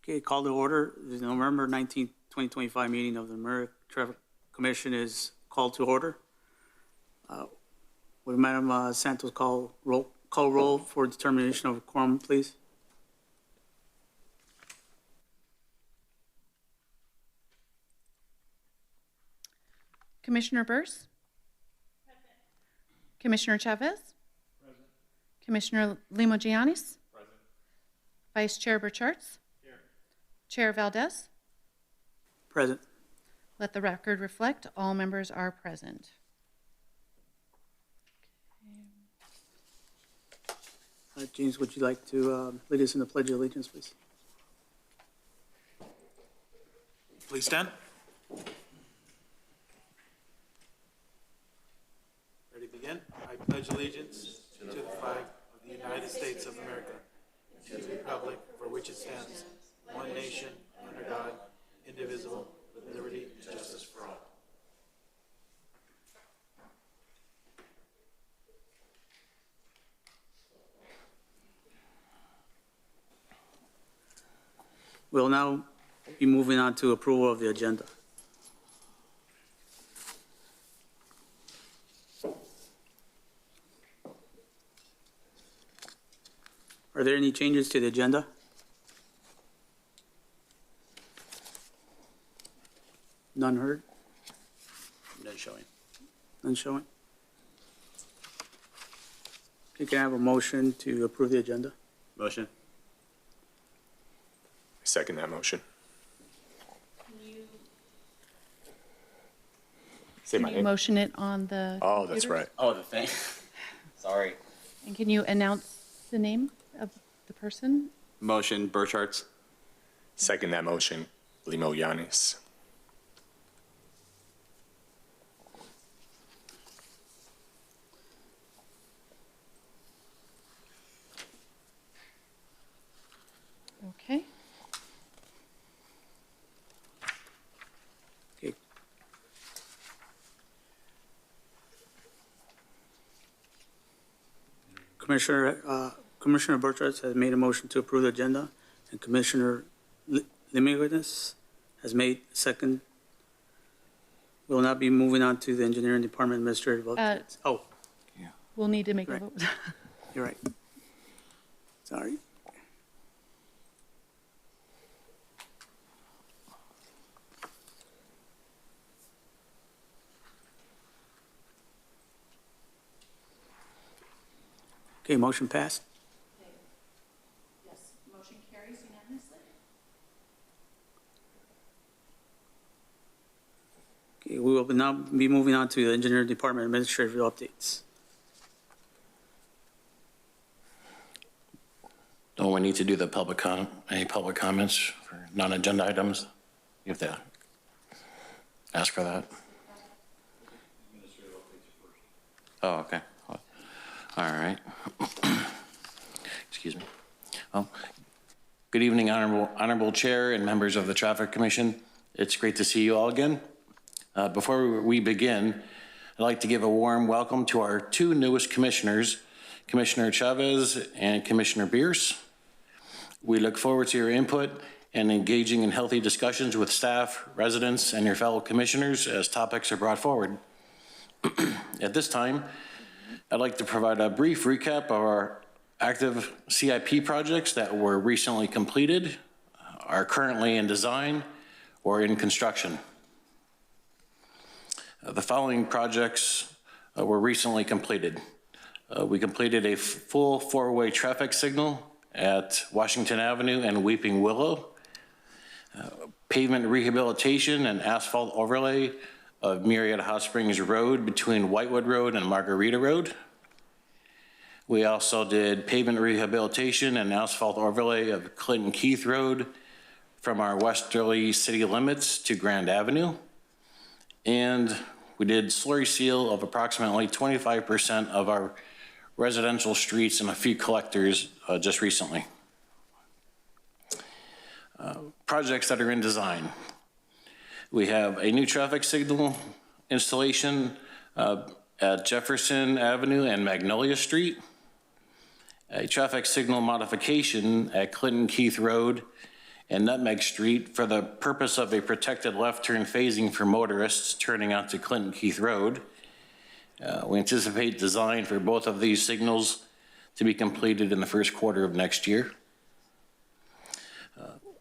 Okay, call to order. The November 19th, 2025 meeting of the Murrieta Traffic Commission is called to order. Would Madam Santos call roll for determination of quorum, please? Commissioner Burse? Present. Commissioner Chavez? Present. Commissioner Limogiannis? Present. Vice Chair Burcharts? Here. Chair Valdez? Present. Let the record reflect all members are present. James, would you like to lead us in the Pledge of Allegiance, please? Please stand. Ready to begin? I pledge allegiance to the flag of the United States of America, and to the republic for which it stands, one nation, under God, indivisible, with liberty and justice for all. We'll now be moving on to approval of the agenda. Are there any changes to the agenda? None heard? None showing. None showing? Okay, can I have a motion to approve the agenda? Motion. Second that motion. Say my Can you name. motion it on the Oh, that's computer? right. Oh, the thing. Sorry. And can you announce the name of the person? Motion, Burcharts. Second that motion, Limo Yanis. Okay. Okay. Commissioner Burchardt has made a motion to approve the agenda, and Commissioner Limigonis has made second. We will not be moving on to the Engineering Department Administrative Updates. We'll need to make a Right. vote. You're right. Sorry. Okay, motion passed. Yes, motion carries unanimously. Okay, we will now be moving on to the Engineering Department Administrative Updates. Don't we need to do the any public comments for non-agenda items? You have to ask for that. Oh, okay. All right. Excuse me. Well, good evening, Honorable Chair and members of the Traffic Commission. It's great to see you all again. Before we begin, I'd like to give a warm welcome to our two newest commissioners, Commissioner Chavez and Commissioner Bierce. We look forward to your input and engaging in healthy discussions with staff, residents, and your fellow commissioners as topics are brought forward. At this time, I'd like to provide a brief recap of our active CIP projects that were recently completed, are currently in design, or in construction. The following projects were recently completed. We completed a full four-way traffic signal at Washington Avenue and Weeping Willow, pavement rehabilitation and asphalt overlay of Murrieta Hot Springs Road between Whitewood Road and Margarita Road. We also did pavement rehabilitation and asphalt overlay of Clinton Keith Road from our westerly city limits to Grand Avenue. And we did slurry seal of approximately 25% of our residential streets and a few collectors just recently. Projects that are in design. We have a new traffic signal installation at Jefferson Avenue and Magnolia Street, a traffic signal modification at Clinton Keith Road and Nutmeg Street for the purpose of a protected left turn phasing for motorists turning onto Clinton Keith Road. We anticipate design for both of these signals to be completed in the first quarter of next year.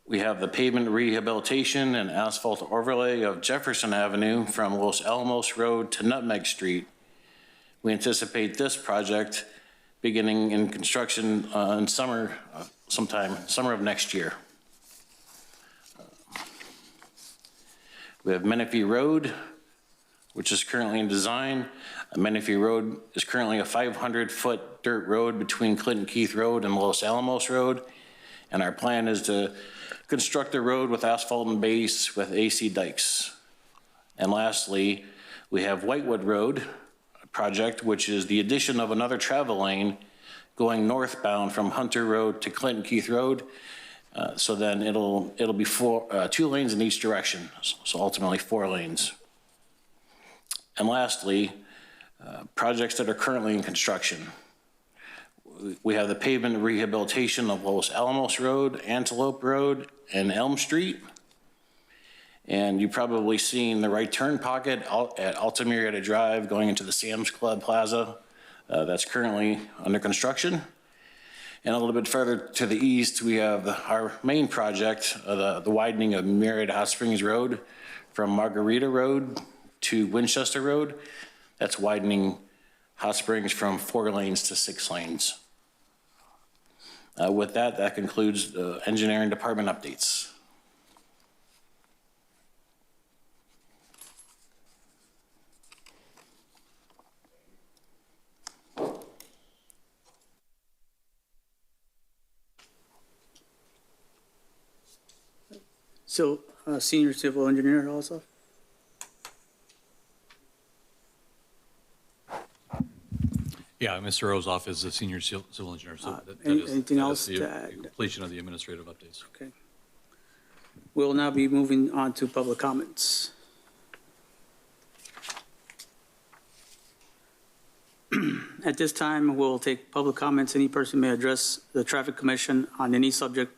We have the pavement rehabilitation and asphalt overlay of Jefferson Avenue from Los Alamos Road to Nutmeg Street. We anticipate this project beginning in construction in summer of next year. We have Menifee Road, which is currently in design. Menifee Road is currently a 500-foot dirt road between Clinton Keith Road and Los Alamos Road. And our plan is to construct the road with asphalt and base with AC dikes. And lastly, we have Whitewood Road project, which is the addition of another travel lane going northbound from Hunter Road to Clinton Keith Road. So then it'll be 2 lanes in each direction, so ultimately 4 lanes. And lastly, projects that are currently in construction. We have the pavement rehabilitation of Los Alamos Road, Antelope Road, and Elm Street. And you've probably seen the right turn pocket at Alta Murrieta Drive going into the Sam's Club Plaza. That's currently under construction. And a little bit further to the east, we have our main project, the widening of Murrieta Hot Springs Road from Margarita Road to Winchester Road. That's widening Hot Springs from 4 lanes to 6 lanes. With that, that concludes the engineering department updates. So, senior civil engineer also? Yeah, Mr. Rosoff is a senior civil engineer, so Anything else the to add? completion of the administrative updates. Okay. We'll now be moving on to public comments. At this time, we'll take public comments. Any person may address the Traffic Commission on any subject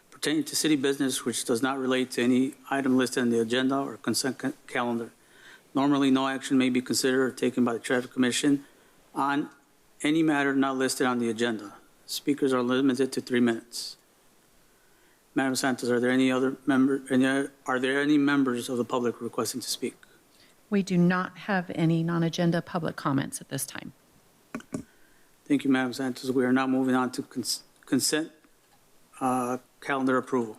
pertaining to city business which does not relate to any item listed on the agenda or consent calendar. Normally, no action may be considered or taken by the Traffic Commission on any matter not listed on the agenda. Speakers are limited to 3 minutes. Madam Santos, are there any members of the public requesting to speak? We do not have any non-agenda public comments at this time. Thank you, Madam Santos. We are now moving on to consent calendar approval.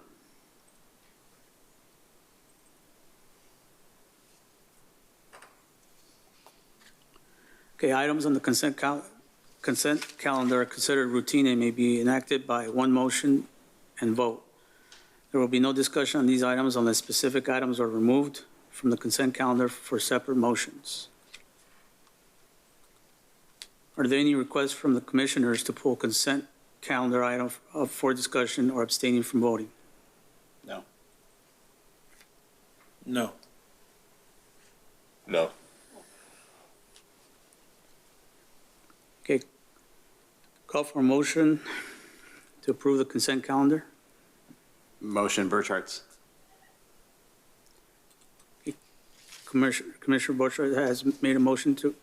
Okay, items on the consent calendar are considered routine and may be enacted by one motion and vote. There will be no discussion on these items unless specific items are removed from the consent calendar for separate motions. Are there any requests from the commissioners to pull consent calendar item for discussion or abstaining from voting? No. No. No. Okay. Call for a motion to approve the consent calendar. Motion, Burcharts. Commissioner Borchard has made a motion to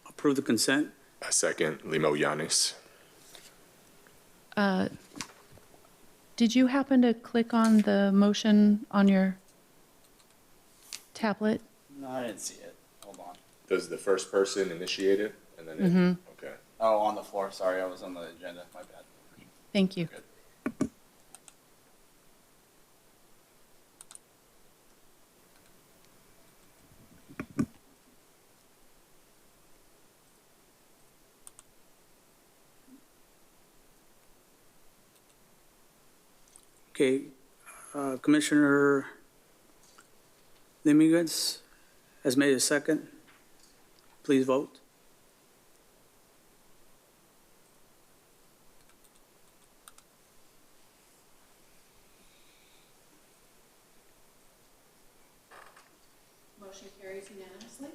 approve the consent. A second, Limo Yanis. Did you happen to click on the motion on your tablet? No, I didn't see it. Hold on. Does the first person initiate it and then it? Okay. Oh, on the floor. Sorry, I was on the agenda. My bad. Thank you. Good. Okay, Commissioner Limigans has made a second. Please vote. Motion carries unanimously.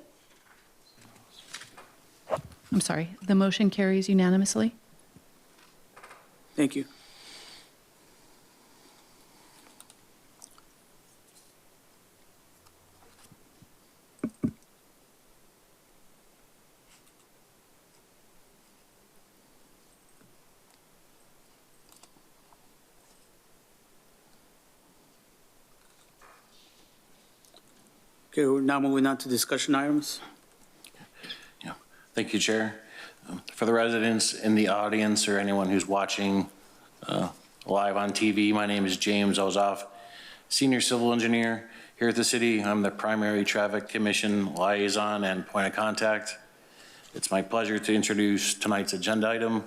I'm sorry, the motion carries unanimously. Thank you. Okay, we're now moving on to discussion items. Thank you, Chair. For the residents in the audience or anyone who's watching live on TV, my name is James Ozoff, Senior Civil Engineer here at the city. I'm the primary Traffic Commission liaison and point of contact. It's my pleasure to introduce tonight's agenda item.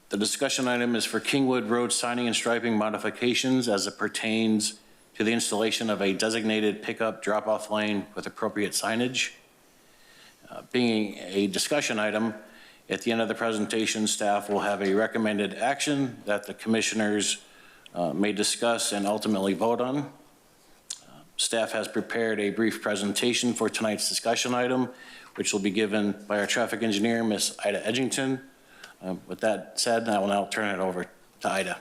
The discussion item is for Kingwood Road signing and striping modifications as it pertains to the installation of a designated pickup drop-off lane with appropriate signage. Being a discussion item, at the end of the presentation, staff will have a recommended action that the commissioners may discuss and ultimately vote on. Staff has prepared a brief presentation for tonight's discussion item, which will be given by our traffic engineer, Ms. Ida Edgington. With that said, I will now turn it over to Ida.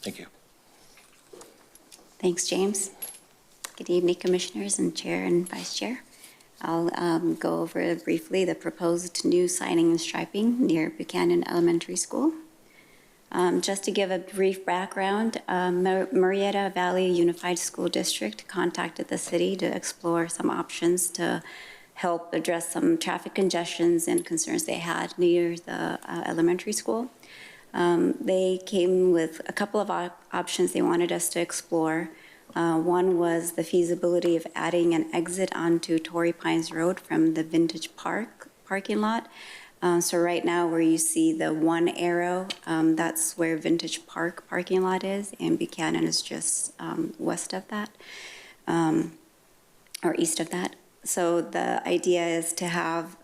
Thank you. Thanks, James. Good evening, Commissioners and Chair and Vice Chair. I'll go over briefly the proposed new signing and striping near Buchanan Elementary School. Just to give a brief background, Murrieta Valley Unified School District contacted the city to explore some options to help address some traffic congestions and concerns they had near the elementary school. They came with a couple of options they wanted us to explore. One was the feasibility of adding an exit onto Torrey Pines Road from the Vintage Park parking lot. So right now where you see the one arrow, that's where Vintage Park parking lot is, and Buchanan is just west of that, or east of that. So the idea is to have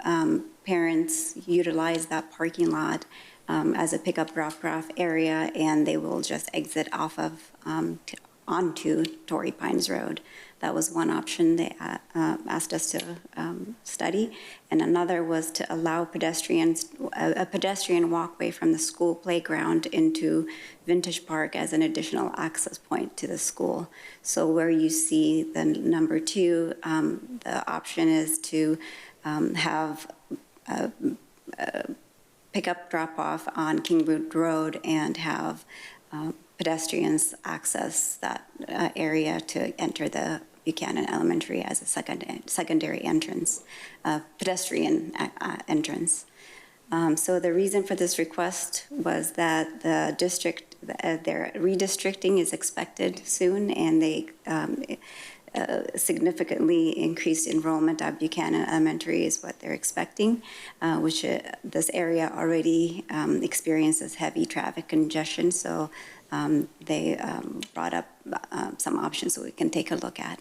parents utilize that parking lot as a pickup drop-off area, and they will just exit off of onto Torrey Pines Road. That was one option they asked us to study. And another was to allow pedestrians, a pedestrian walkway from the school playground into Vintage Park as an additional access point to the school. So where you see the number 2, the option is to have a pickup drop-off on Kingwood Road and have pedestrians access that area to enter the Buchanan Elementary as a secondary entrance, pedestrian entrance. So the reason for this request was that the district, their redistricting is expected soon, and they significantly increased enrollment at Buchanan Elementary is what they're expecting, which this area already experiences heavy traffic congestion. So they brought up some options that we can take a look at.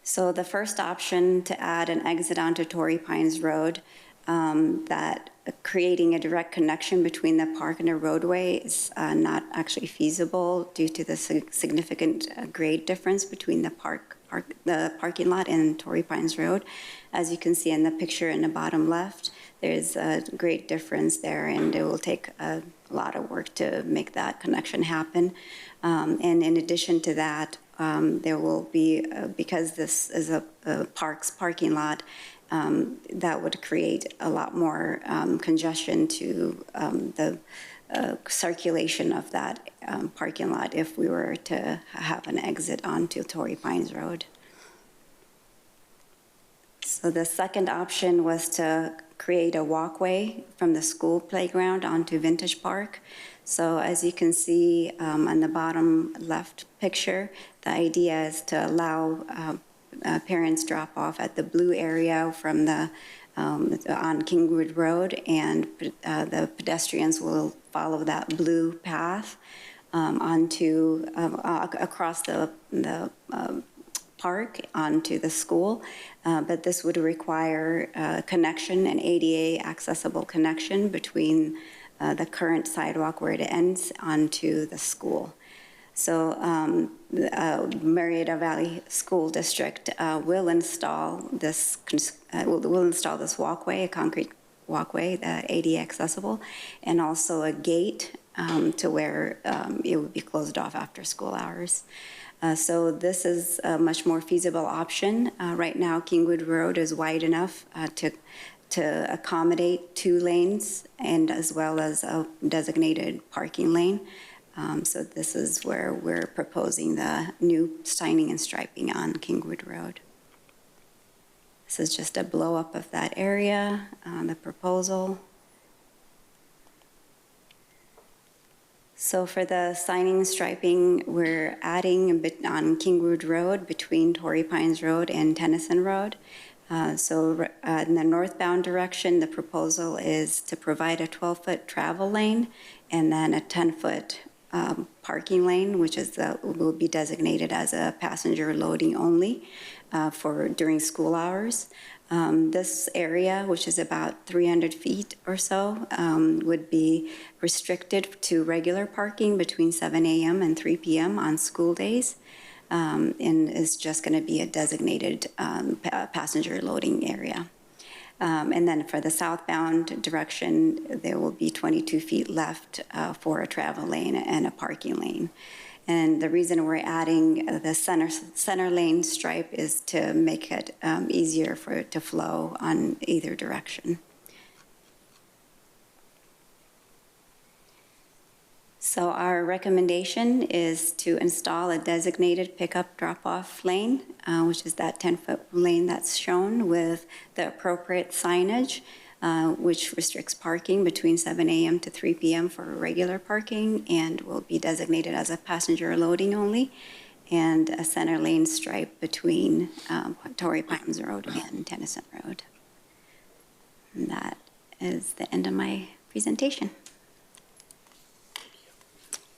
So the first option to add an exit onto Torrey Pines Road, that creating a direct connection between the park and the roadway is not actually feasible due to the significant grade difference between the parking lot and Torrey Pines Road. As you can see in the picture in the bottom left, there's a great difference there, and it will take a lot of work to make that connection happen. And in addition to that, there will be, because this is a park's parking lot, that would create a lot more congestion to the circulation of that parking lot if we were to have an exit onto Torrey Pines Road. So the second option was to create a walkway from the school playground onto Vintage Park. So as you can see on the bottom left picture, the idea is to allow parents drop off at the blue area from the on Kingwood Road, and the pedestrians will follow that blue path onto across the park onto the school, but this would require a connection, an ADA accessible connection between the current sidewalk where it ends onto the school. So Murrieta Valley School District will install this walkway, a concrete walkway, ADA accessible, and also a gate to where it would be closed off after school hours. So this is a much more feasible option. Right now, Kingwood Road is wide enough to accommodate 2 lanes and as well as a designated parking lane. So this is where we're proposing the new signing and striping on Kingwood Road. This is just a blow up of that area on the proposal. So for the signing and striping, we're adding a bit on Kingwood Road between Torrey Pines Road and Tennyson Road. In the northbound direction, the proposal is to provide a 12-foot travel lane and then a 10-foot parking lane, which will be designated as a passenger loading only for during school hours. This area, which is about 300 feet or so, would be restricted to regular parking between 7 a.m. and 3 p.m. on school days, and is just going to be a designated passenger loading area. And then for the southbound direction, there will be 22 feet left for a travel lane and a parking lane. And the reason we're adding the center lane stripe is to make it easier for it to flow on either direction. So our recommendation is to install a designated pickup drop-off lane, which is that 10-foot lane that's shown with the appropriate signage, which restricts parking between 7 a.m. to 3 p.m. for regular parking and will be designated as a passenger loading only, and a center lane stripe between Torrey Pines Road and Tennyson Road. And that is the end of my presentation.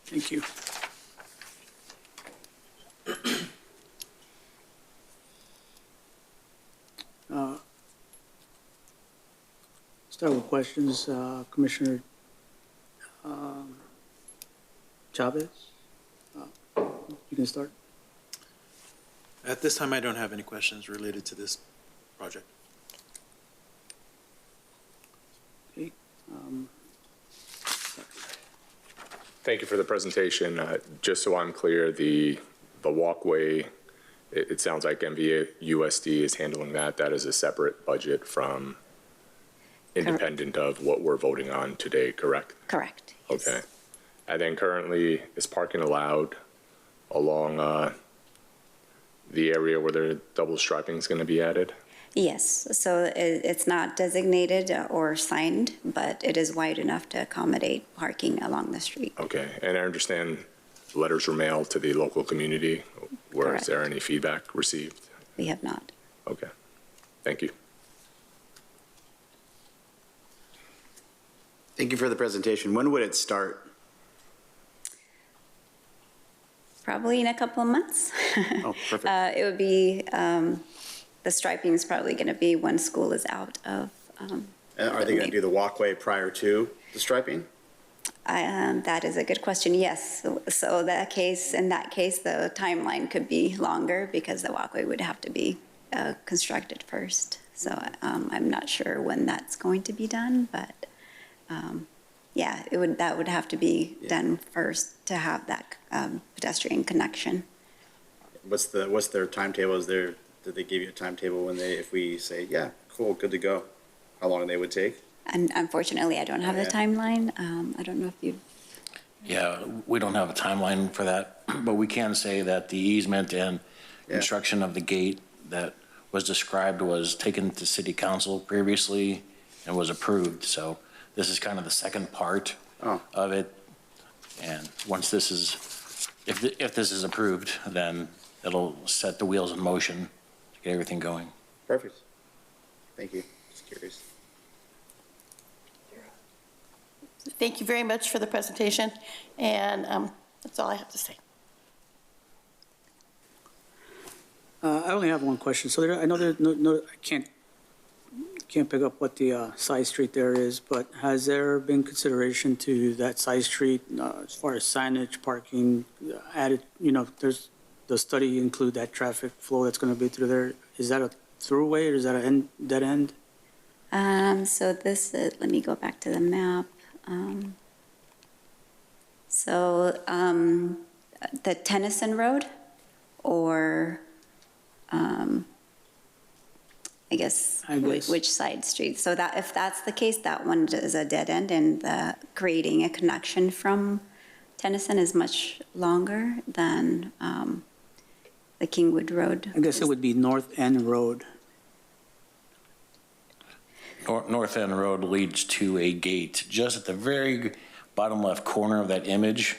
Thank you. Start with questions. Commissioner Chavez, you can start. At this time, I don't have any questions related to this project. Okay. Thank you for the presentation. Just so I'm clear, the walkway, it sounds like MVA USD is handling that. That is a separate budget from independent of what we're voting on today, correct? Correct. Yes. Okay. And then currently, is parking allowed along the area where the double striping is going to be added? Yes, so it's not designated or signed, but it is wide enough to accommodate parking along the street. Okay. And I understand letters were mailed to the local community. Is there any feedback received? We have not. Okay. Thank you. Thank you for the presentation. When would it start? Probably in a couple of months. Oh, perfect. It would be, the striping is probably going to be when school is out of. And are they going to do the walkway prior to the striping? That is a good question, yes. So in that case, the timeline could be longer because the walkway would have to be constructed first. So I'm not sure when that's going to be done, but yeah, that would have to be done first to have that pedestrian connection. What's their timetable? Did they give you a timetable if we say, yeah, cool, good to go? How long they would take? And unfortunately, I don't have the timeline. I don't know if you. Yeah, we don't have a timeline for that, but we can say that the easement and construction of the gate that was described was taken to city council previously and was approved. So this is kind of the second part of it. And once this is, if this is approved, then it'll set the wheels in motion to get everything going. Perfect. Thank you. Just curious. Thank you very much for the presentation, and that's all I have to say. I only have one question. So I know there's I can't pick up what the side street there is, but has there been consideration to that side street as far as signage, parking, added, does the study include that traffic flow that's going to be through there? Is that a throughway or is that a dead end? So this is, let me go back to the map. The Tennyson Road, or I guess. Which side street? So that if that's the case, that one is a dead end, and creating a connection from Tennyson is much longer than the Kingwood Road. I guess it would be North End Road. North End Road leads to a gate, just at the very bottom left corner of that image,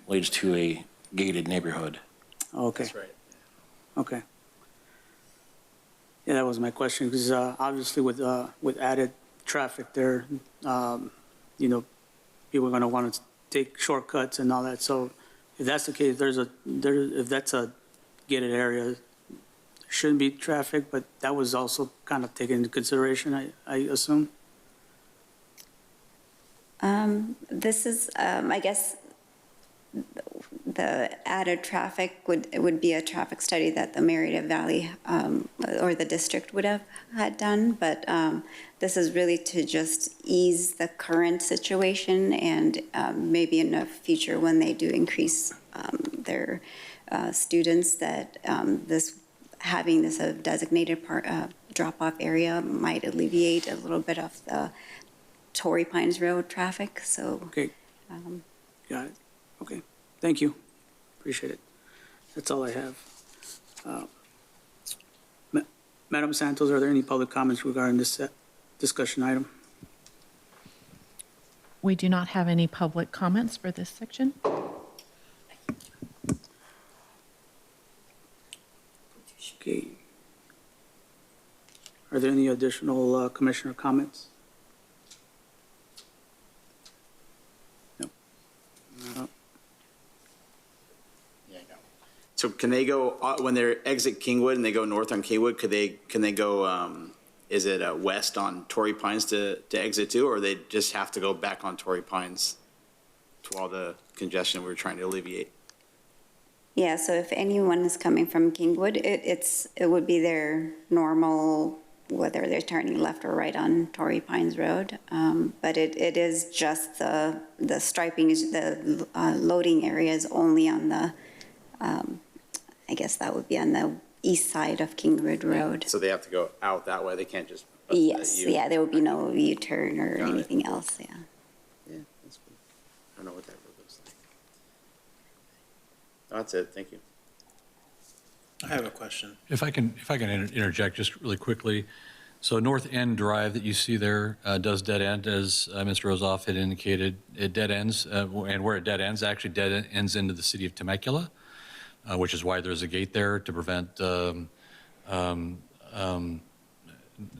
leads to a gated neighborhood. Okay. That's right. Okay. Yeah, that was my question, because obviously with added traffic there, you know, people are going to want to take shortcuts and all that. So if that's the case, if that's a gated area, there shouldn't be traffic, but that was also kind of taken into consideration, I assume? This is, I guess, the added traffic would be a traffic study that the Murrieta Valley or the district would have had done, but this is really to just ease the current situation, and maybe in the future when they do increase their students, that having this a designated drop-off area might alleviate a little bit of the Torrey Pines Road traffic. So Okay. Got it. Okay. Thank you. Appreciate it. That's all I have. Madam Santos, are there any public comments regarding this discussion item? We do not have any public comments for this section. Okay. Are there any additional commissioner comments? No. So can they go, when they exit Kingwood and they go north on Kingwood, can they go, is it west on Torrey Pines to exit too, or they just have to go back on Torrey Pines to all the congestion we're trying to alleviate? yeah, so if anyone is coming from Kingwood, it would be their normal, whether they're turning left or right on Torrey Pines Road. But it is just the striping, is the loading area is only on the, I guess that would be on the east side of Kingwood Road. So they have to go out that way, they can't just. Yes, yeah, there would be no U-turn or Got it. anything else, yeah. Yeah, that's good. I don't know what that road looks like. That's it, thank you. I have a question. If I can interject just really quickly. So North End Drive that you see there does dead end, as Mr. Rozoff had indicated. It dead ends, and where it dead ends, actually dead ends into the city of Temecula, which is why there's a gate there to prevent,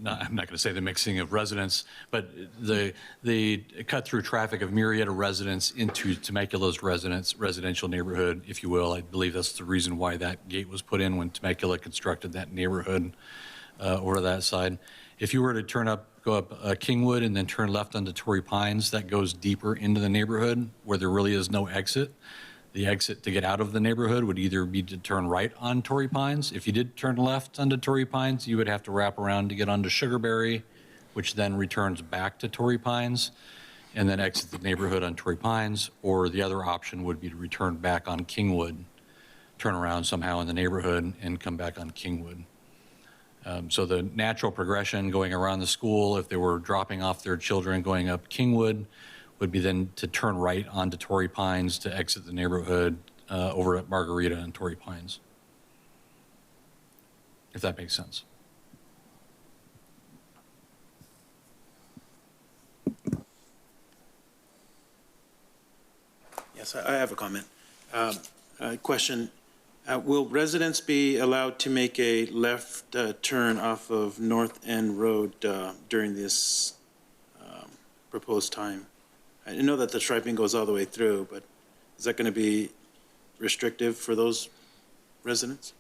I'm not going to say the mixing of residents, but the cut-through traffic of Murrieta residents into Temecula's residential neighborhood, if you will. I believe that's the reason why that gate was put in when Temecula constructed that neighborhood over to that side. If you were to go up Kingwood and then turn left onto Torrey Pines, that goes deeper into the neighborhood where there really is no exit. The exit to get out of the neighborhood would either be to turn right on Torrey Pines. If you did turn left onto Torrey Pines, you would have to wrap around to get onto Sugarberry, which then returns back to Torrey Pines, and then exit the neighborhood on Torrey Pines. Or the other option would be to return back on Kingwood, turn around somehow in the neighborhood and come back on Kingwood. So the natural progression going around the school, if they were dropping off their children going up Kingwood, would be then to turn right onto Torrey Pines to exit the neighborhood over at Margarita and Torrey Pines, if that makes sense. Yes, I have a comment. Question, will residents be allowed to make a left turn off of North End Road during this proposed time? I know that the striping goes all the way through, but is that going to be restrictive for those residents?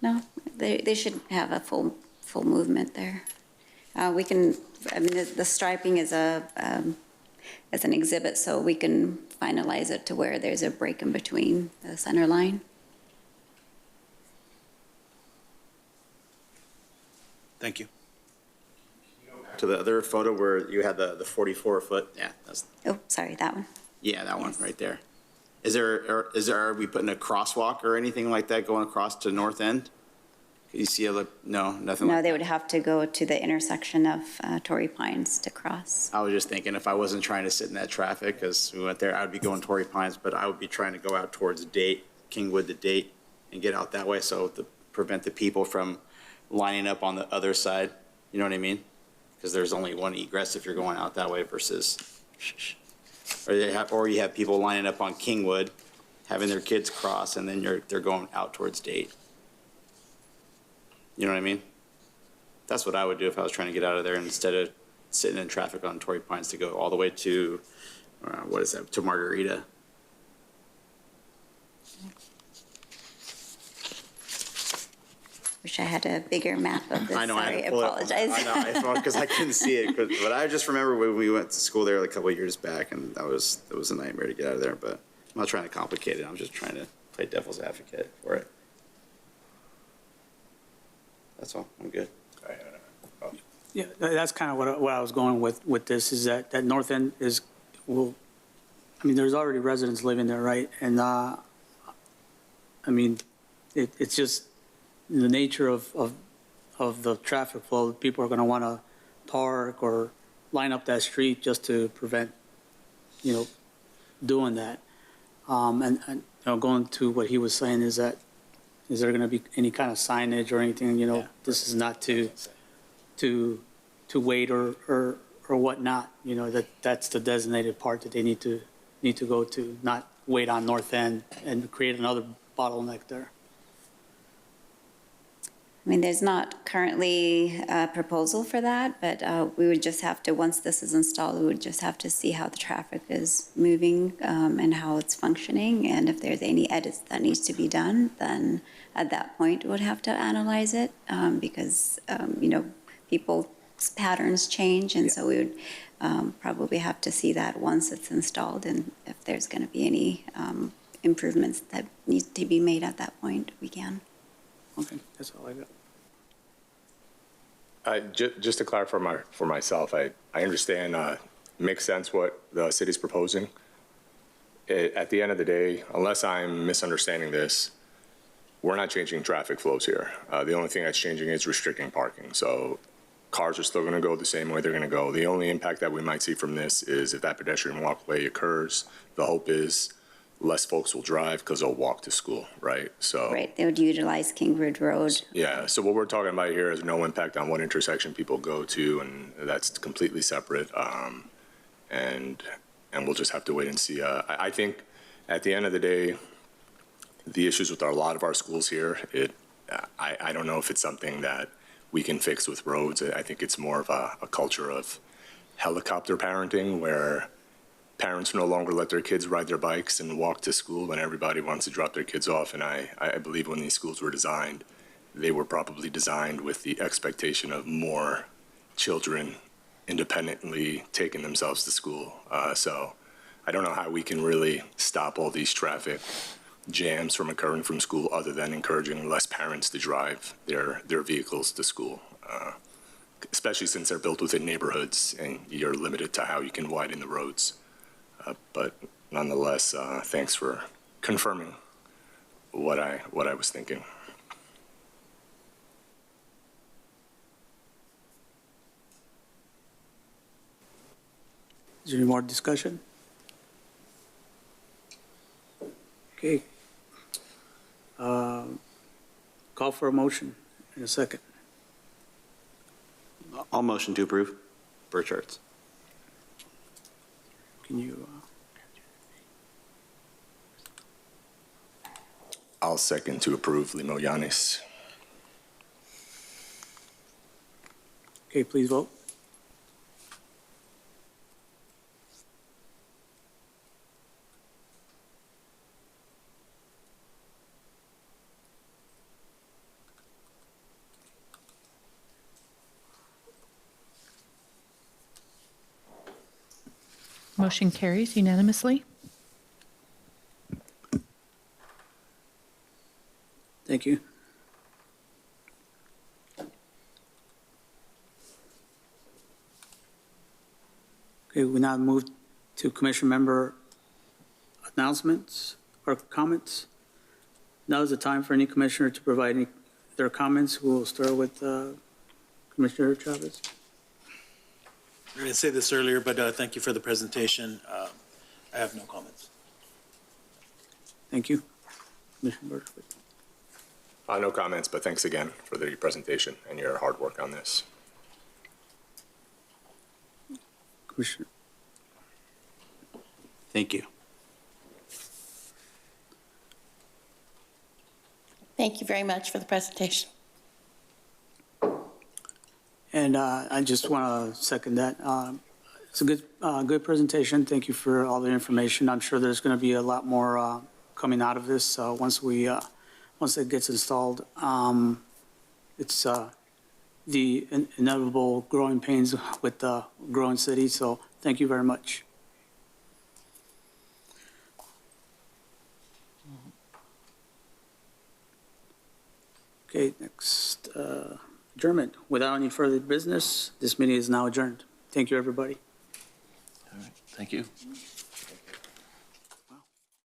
No, they should have a full movement there. We can, I mean, the striping is as an exhibit, so we can finalize it to where there's a break in between the center line. Thank you. To the other photo where you had the 44-foot, yeah, that's, Oh, sorry, that one. yeah, that one Yes. right there. Are we putting a crosswalk or anything like that going across to North End? You see, no, nothing No, like they that. would have to go to the intersection of Torrey Pines to cross. I was just thinking if I wasn't trying to sit in that traffic, because we went there, I would be going Torrey Pines, but I would be trying to go out towards Date, Kingwood to Date, and get out that way, so to prevent the people from lining up on the other side. You know what I mean? Because there's only one egress if you're going out that way versus, or you have people lining up on Kingwood, having their kids cross, and then they're going out towards Date. You know what I mean? That's what I would do if I was trying to get out of there instead of sitting in traffic on Torrey Pines to go all the way to, what is that, to Margarita. Wish I had a bigger map of this. I know, I Sorry, had I to pull it up. apologize. I know, because I couldn't see it, but I just remember when we went to school there like a couple of years back, and it was a nightmare to get out of there, but I'm not trying to complicate it, I'm just trying to play devil's advocate for it. That's all, I'm good. Yeah, that's kind of what I was going with this, is that north end is, I mean, there's already residents living there, right? And, I mean, it's just the nature of the traffic flow. People are going to want to park or line up that street just to prevent, doing that. And going to what he was saying is there going to be any kind of signage or anything, this is not to wait or whatnot, that's the designated part that they need to go to, not wait on north end and create another bottleneck there. I mean, there's not currently a proposal for that, but we would just have to, once this is installed, we would just have to see how the traffic is moving and how it's functioning. And if there's any edits that needs to be done, then at that point, we'd have to analyze it because, people's patterns change. And so we would probably have to see that once it's installed. And if there's going to be any improvements that need to be made at that point, we can. Okay, that's all I got. Just to clarify for myself, I understand, makes sense what the city's proposing. At the end of the day, unless I'm misunderstanding this, we're not changing traffic flows here. The only thing that's changing is restricting parking. So cars are still going to go the same way they're going to go. The only impact that we might see from this is if that pedestrian walkway occurs, the hope is less folks will drive because they'll walk to school, right? So Right, they would utilize Kingwood Road. yeah, so what we're talking about here is no impact on what intersection people go to, and that's completely separate. And we'll just have to wait and see. I think at the end of the day, the issues with a lot of our schools here, I don't know if it's something that we can fix with roads. I think it's more of a culture of helicopter parenting where parents no longer let their kids ride their bikes and walk to school and everybody wants to drop their kids off. And I believe when these schools were designed, they were probably designed with the expectation of more children independently taking themselves to school. So I don't know how we can really stop all these traffic jams from occurring from school other than encouraging less parents to drive their vehicles to school, especially since they're built within neighborhoods and you're limited to how you can widen the roads. But nonetheless, thanks for confirming what I was thinking. Is there any more discussion? Okay. Call for a motion in a second. I'll motion to approve. Burchards. Can you, I'll second to approve Limo Yanis. okay, please vote. Motion carries unanimously. Thank you. Okay, we now move to commission member announcements or comments. Now is the time for any commissioner to provide there are comments? We'll start with Commissioner Chavez. I didn't say this earlier, but thank you for the presentation. I have no comments. Thank you. Commissioner Bertrand. No comments, but thanks again for the presentation and your hard work on this. Commissioner. Thank you. Thank you very much for the presentation. And I just want to second that. It's a good presentation. Thank you for all the information. I'm sure there's going to be a lot more coming out of this once it gets installed. It's the inevitable growing pains with the growing city. So thank you very much. Okay, next, adjournment. Without any further business, this meeting is now adjourned. Thank you, everybody. All right, thank you.